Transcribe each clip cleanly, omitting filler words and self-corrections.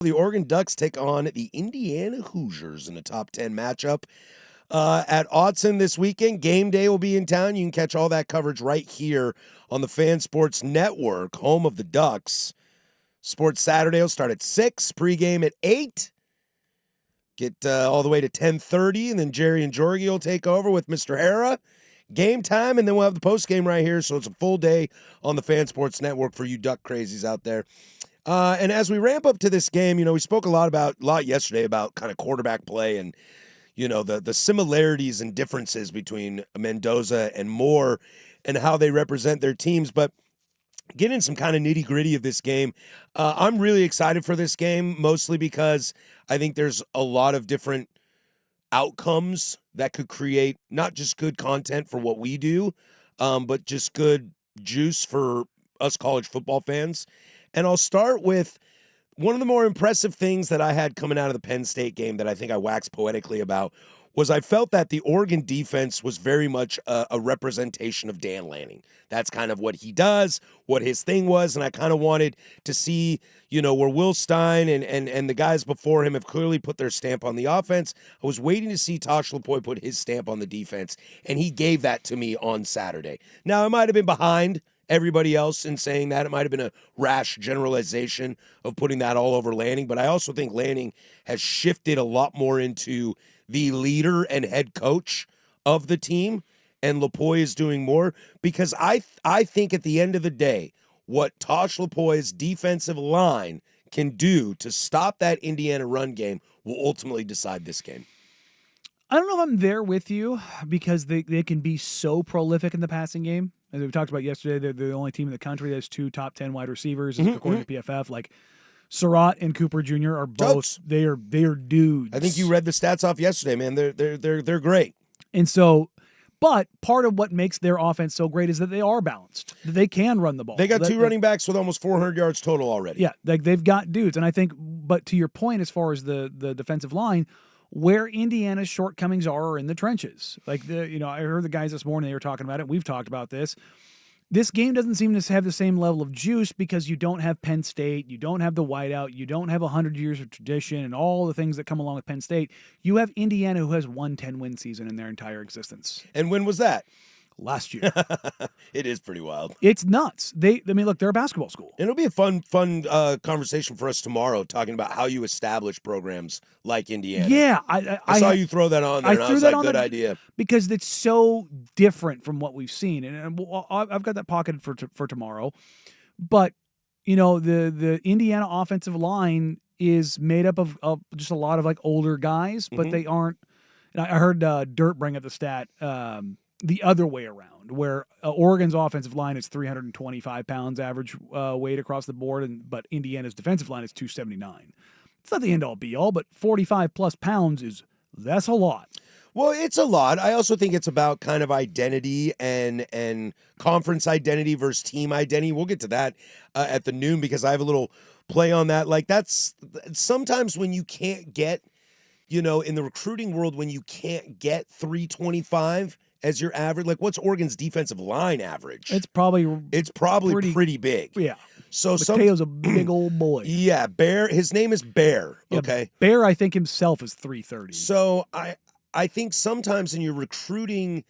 The Oregon Ducks take on the Indiana Hoosiers in a top 10 matchup at Autzen this weekend. Game day will be in town. You can catch all that coverage right here on the Fan Sports Network, home of the Ducks. Sports Saturday will start at 6, pregame at 8. Get all the way to 10:30, and then Jerry and Jorgie will take over with Mr. Hara. Game time, and then we'll have the postgame right here, so it's a full day on the Fan Sports Network for you Duck crazies out there. And as we ramp up to this game, we spoke a lot yesterday about kind of quarterback play and, the similarities and differences between Mendoza and Moore and how they represent their teams. But getting some kind of nitty gritty of this game, I'm really excited for this game, mostly because I think there's a lot of different outcomes that could create not just good content for what we do, but just good juice for us college football fans. And I'll start with one of the more impressive things that I had coming out of the Penn State game that I think I waxed poetically about was I felt that the Oregon defense was very much a representation of Dan Lanning. That's kind of what he does, what his thing was, and I kind of wanted to see, where Will Stein and the guys before him have clearly put their stamp on the offense. I was waiting to see Tosh Lupoi put his stamp on the defense, and he gave that to me on Saturday. Now, I might have been behind everybody else in saying that. It might have been a rash generalization of putting that all over Lanning, but I also think Lanning has shifted a lot more into the leader and head coach of the team, and Lupoi is doing more because I think at the end of the day, what Tosh Lupoi's defensive line can do to stop that Indiana run game will ultimately decide this game. I don't know if I'm there with you because they can be so prolific in the passing game. As we talked about yesterday, they're the only team in the country that has 2 top 10 wide receivers, according to PFF. Like Surratt and Cooper Jr. are both they are dudes. I think you read the stats off yesterday, man. They're great. And so, but part of what makes their offense so great is that they are balanced. They can run the ball. They got 2 running backs with almost 400 yards total already. Yeah, like they've got dudes, and I think. But to your point, as far as the defensive line, where Indiana's shortcomings are in the trenches. Like I heard the guys this morning, they were talking about it. We've talked about this. This game doesn't seem to have the same level of juice because you don't have Penn State, you don't have the whiteout, you don't have 100 years of tradition and all the things that come along with Penn State. You have Indiana, who has one 10-win season in their entire existence. And when was that? Last year. It is pretty wild. It's nuts. Look, they're a basketball school. And it'll be a fun conversation for us tomorrow, talking about how you establish programs like Indiana. Yeah, I saw you throw that on there, and I was like, good idea. Because it's so different from what we've seen. And I've got that pocketed for tomorrow. But, the Indiana offensive line is made up of just a lot of, like, older guys, but they aren't. And I heard Dirt bring up the stat the other way around, where Oregon's offensive line is 325 pounds average weight across the board, but Indiana's defensive line is 279. It's not the end-all be-all, but 45-plus pounds that's a lot. Well, it's a lot. I also think it's about kind of identity and conference identity versus team identity. We'll get to that at the noon because I have a little play on that. Like, that's sometimes when you can't get, in the recruiting world, when you can't get 325 as your average, like what's Oregon's defensive line average? It's probably pretty big. Yeah. So Mateo's a big old boy. Yeah, Bear. His name is Bear. Okay. Yeah, Bear, I think himself is 330. So I think sometimes in your recruiting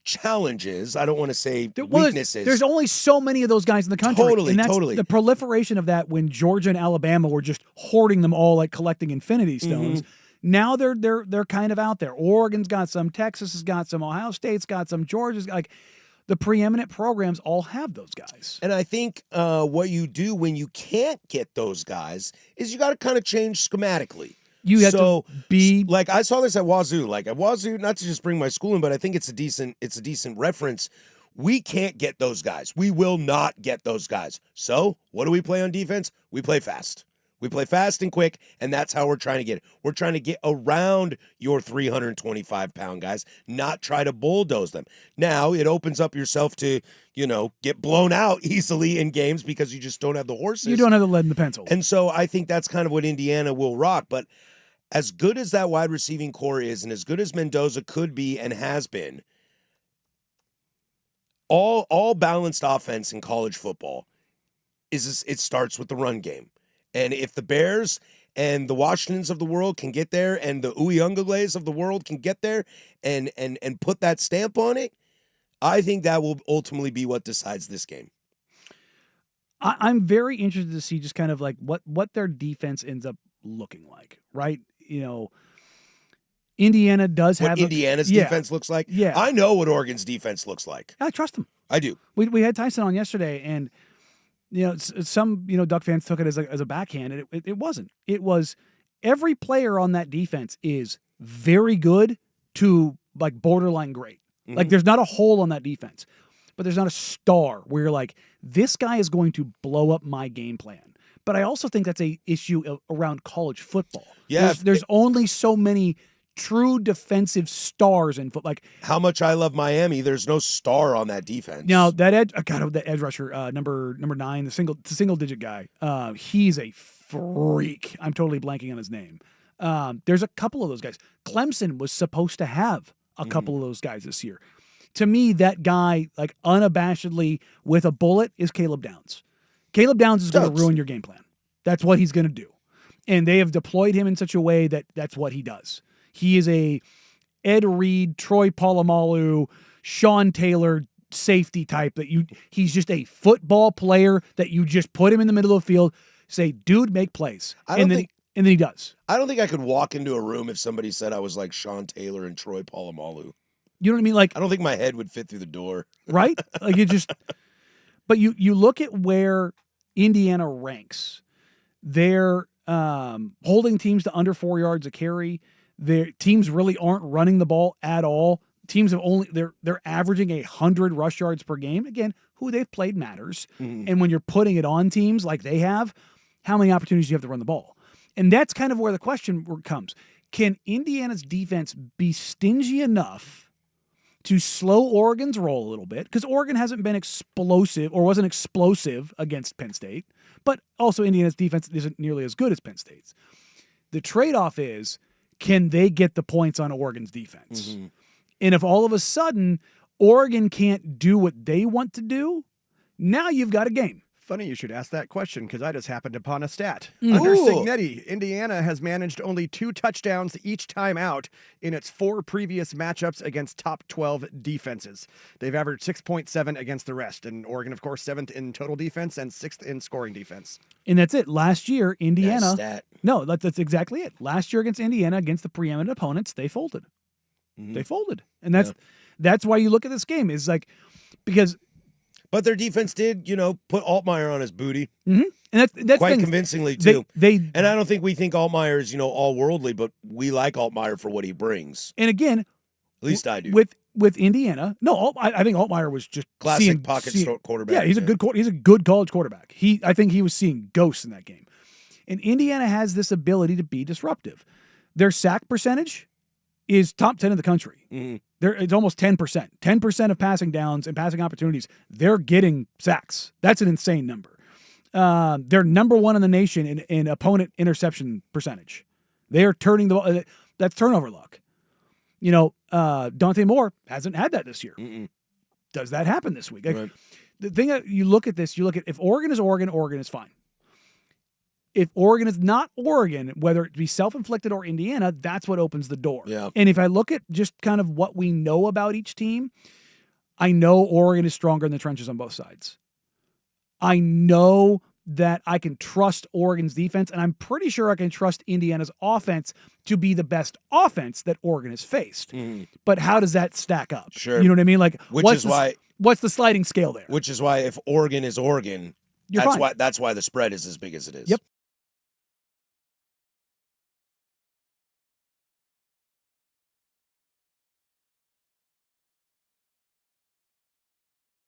challenges, I don't want to say weaknesses. There's only so many of those guys in the country. Totally. The proliferation of that when Georgia and Alabama were just hoarding them all, like collecting infinity stones. Now they're kind of out there. Oregon's got some, Texas has got some, Ohio State's got some, Georgia's like the preeminent programs all have those guys. And I think what you do when you can't get those guys is you got to kind of change schematically. You have to be like, I saw this at Wazoo. Like at Wazoo, not to just bring my school in, but I think it's a decent reference. We can't get those guys. We will not get those guys. So what do we play on defense? We play fast. We play fast and quick, and that's how we're trying to get it. We're trying to get around your 325-pound guys, not try to bulldoze them. Now, it opens up yourself to, get blown out easily in games because you just don't have the horses. You don't have the lead in the pencil. And so I think that's kind of what Indiana will rock. But as good as that wide receiving core is and as good as Mendoza could be and has been, all balanced offense in college football it starts with the run game. And if the Bears and the Washingtons of the world can get there, and the Uyungales of the world can get there and put that stamp on it, I think that will ultimately be what decides this game. I'm very interested to see just kind of like what their defense ends up looking like, right? Indiana does what have Indiana's defense looks like. Yeah, I know what Oregon's defense looks like. I trust them. I do. We had Tyson on yesterday, and some Duck fans took it as a backhand, and it wasn't. It was every player on that defense is very good to like borderline great. Mm-hmm. Like there's not a hole on that defense, but there's not a star where you're like, this guy is going to blow up my game plan. But I also think that's a issue around college football. Yeah, there's only so many true defensive stars in football. Like how much I love Miami, there's no star on that defense. Now that edge rusher, number 9, the single digit guy. He's a freak. I'm totally blanking on his name. There's a couple of those guys. Clemson was supposed to have a couple of those guys this year. To me, that guy, like unabashedly with a bullet, is Caleb Downs. Caleb Downs is going to ruin your game plan. That's what he's going to do. And they have deployed him in such a way that that's what he does. He is a Ed Reed, Troy Polamalu, Sean Taylor safety type he's just a football player that you just put him in the middle of the field, say, dude, make plays. And then he does. I don't think I could walk into a room if somebody said I was like Sean Taylor and Troy Polamalu. You know what I mean? Like I don't think my head would fit through the door. Right? Like but you look at where Indiana ranks. They're holding teams to under 4 yards a carry. Their teams really aren't running the ball at all. Teams have they're averaging 100 rush yards per game. Again, who they've played matters. Mm-hmm. And when you're putting it on teams like they have, how many opportunities do you have to run the ball? And that's kind of where the question comes. Can Indiana's defense be stingy enough to slow Oregon's roll a little bit? Because Oregon hasn't been explosive or wasn't explosive against Penn State, but also Indiana's defense isn't nearly as good as Penn State's. The trade-off is, can they get the points on Oregon's defense? Mm-hmm. And if all of a sudden Oregon can't do what they want to do, now you've got a game. Funny you should ask that question, because I just happened upon a stat. Under Cignetti, Indiana has managed only 2 touchdowns each time out in its 4 previous matchups against top 12 defenses. They've averaged 6.7 against the rest, and Oregon, of course, 7th in total defense and 6th in scoring defense. And that's it. Last year, Indiana... No, that's exactly it. Last year against Indiana, against the preeminent opponents, they folded. Mm-hmm. They folded. And that's why you look at this game, is like, because... But their defense did, put Altmaier on his booty. Mm-hmm. And that's quite convincingly, too. And I don't think we think Altmaier is, all worldly, but we like Altmaier for what he brings. And again, at least I do. With Indiana, I think Altmaier was just classic pocket quarterback. Yeah, he's a good college quarterback. I think he was seeing ghosts in that game. And Indiana has this ability to be disruptive. Their sack percentage is top 10 in the country. Mm-hmm. It's almost 10%. 10% of passing downs and passing opportunities, they're getting sacks. That's an insane number. They're number 1 in the nation in opponent interception percentage. They are turning the ball. That's turnover luck. Dante Moore hasn't had that this year. Mm-mm. Does that happen this week? Right. The thing that you look at if Oregon is Oregon, Oregon is fine. If Oregon is not Oregon, whether it be self-inflicted or Indiana, that's what opens the door. Yeah. And if I look at just kind of what we know about each team, I know Oregon is stronger in the trenches on both sides. I know that I can trust Oregon's defense, and I'm pretty sure I can trust Indiana's offense to be the best offense that Oregon has faced. Mm. But how does that stack up? Sure. You know what I mean? Like, what's the sliding scale there? Which is why if Oregon is Oregon, that's why the spread is as big as it is. Yep.